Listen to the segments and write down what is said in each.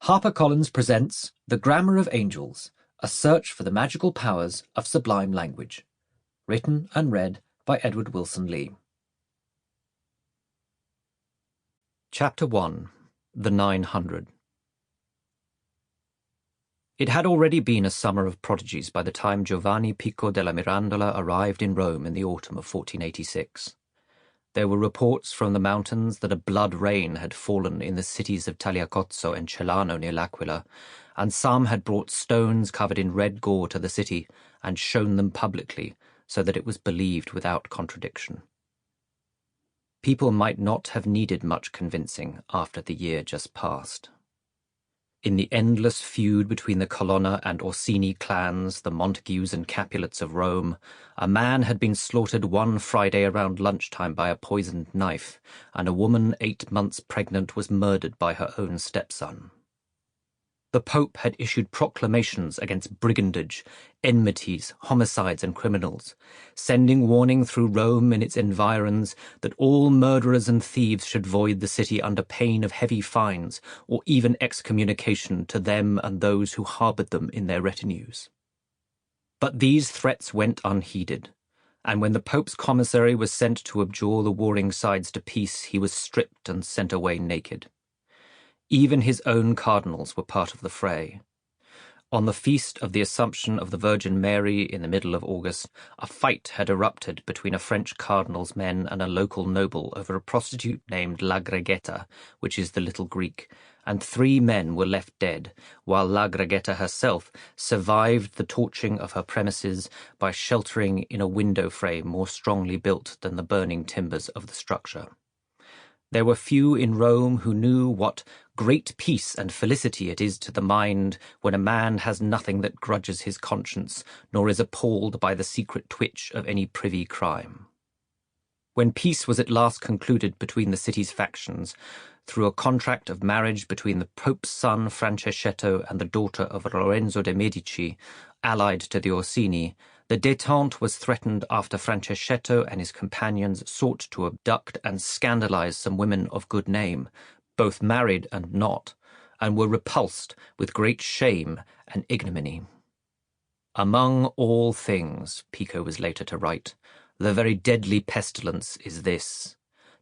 HarperCollins presents The Grammar of Angels, a search for the magical powers of sublime language. Written and read by Edward Wilson Lee. Chapter 1. The 900. It had already been a summer of prodigies by the time Giovanni Pico della Mirandola arrived in Rome in the autumn of 1486. There were reports from the mountains that a blood rain had fallen in the cities of Tagliacozzo and Celano near L'Aquila, and some had brought stones covered in red gore to the city and shown them publicly so that it was believed without contradiction. People might not have needed much convincing after the year just past. In the endless feud between the Colonna and Orsini clans, the Montagues and Capulets of Rome, a man had been slaughtered one Friday around lunchtime by a poisoned knife, and a woman 8 months pregnant was murdered by her own stepson. The Pope had issued proclamations against brigandage, enmities, homicides, and criminals, sending warning through Rome and its environs that all murderers and thieves should void the city under pain of heavy fines or even excommunication to them and those who harboured them in their retinues. But these threats went unheeded, and when the Pope's commissary was sent to abjure the warring sides to peace, he was stripped and sent away naked. Even his own cardinals were part of the fray. On the feast of the Assumption of the Virgin Mary in the middle of August, a fight had erupted between a French cardinal's men and a local noble over a prostitute named La Greguetta, which is the Little Greek, and 3 men were left dead, while La Greguetta herself survived the torching of her premises by sheltering in a window frame more strongly built than the burning timbers of the structure. There were few in Rome who knew what great peace and felicity it is to the mind when a man has nothing that grudges his conscience, nor is appalled by the secret twitch of any privy crime. When peace was at last concluded between the city's factions, through a contract of marriage between the Pope's son Francescetto and the daughter of Lorenzo de' Medici, allied to the Orsini, the détente was threatened after Francescetto and his companions sought to abduct and scandalize some women of good name, both married and not, and were repulsed with great shame and ignominy. Among all things, Pico was later to write, the very deadly pestilence is this,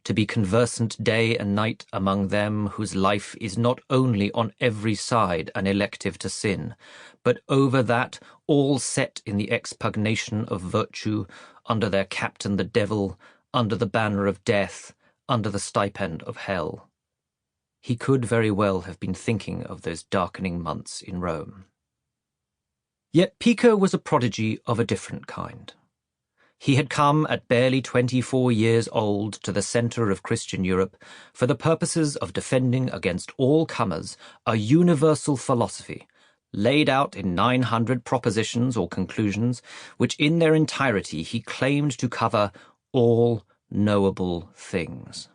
to be conversant day and night among them whose life is not only on every side an elective to sin, but over that all set in the expugnation of virtue, under their captain the devil, under the banner of death, under the stipend of hell. He could very well have been thinking of those darkening months in Rome. Yet Pico was a prodigy of a different kind. He had come at barely 24 years old to the centre of Christian Europe for the purposes of defending against all comers a universal philosophy, laid out in 900 propositions or conclusions, which in their entirety he claimed to cover all knowable things.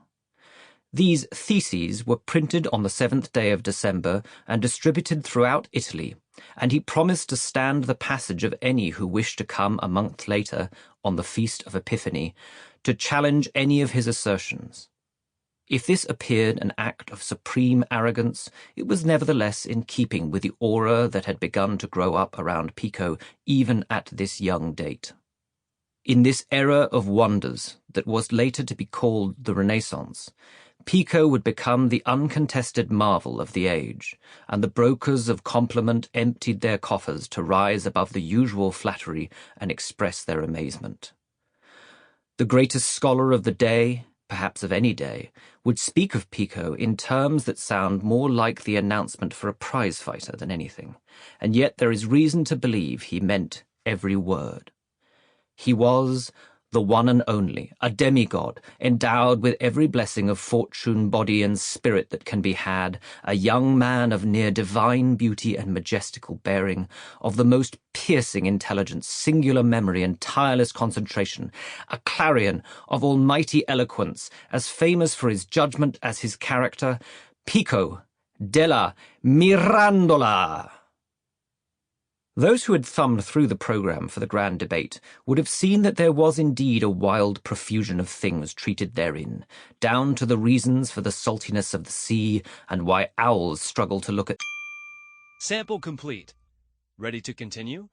These theses were printed on the 7th day of December and distributed throughout Italy, and he promised to stand the passage of any who wished to come a month later, on the Feast of Epiphany, to challenge any of his assertions. If this appeared an act of supreme arrogance, it was nevertheless in keeping with the aura that had begun to grow up around Pico even at this young date. In this era of wonders that was later to be called the Renaissance, Pico would become the uncontested marvel of the age, and the brokers of compliment emptied their coffers to rise above the usual flattery and express their amazement. The greatest scholar of the day, perhaps of any day, would speak of Pico in terms that sound more like the announcement for a prize fighter than anything, and yet there is reason to believe he meant every word. He was the one and only, a demigod, endowed with every blessing of fortune, body, and spirit that can be had, a young man of near divine beauty and majestical bearing, of the most piercing intelligence, singular memory, and tireless concentration, a clarion of almighty eloquence, as famous for his judgment as his character, Pico della Mirandola. Those who had thumbed through the programme for the grand debate would have seen that there was indeed a wild profusion of things treated therein, down to the reasons for the saltiness of the sea and why owls struggle to look at Sample complete. Ready to continue?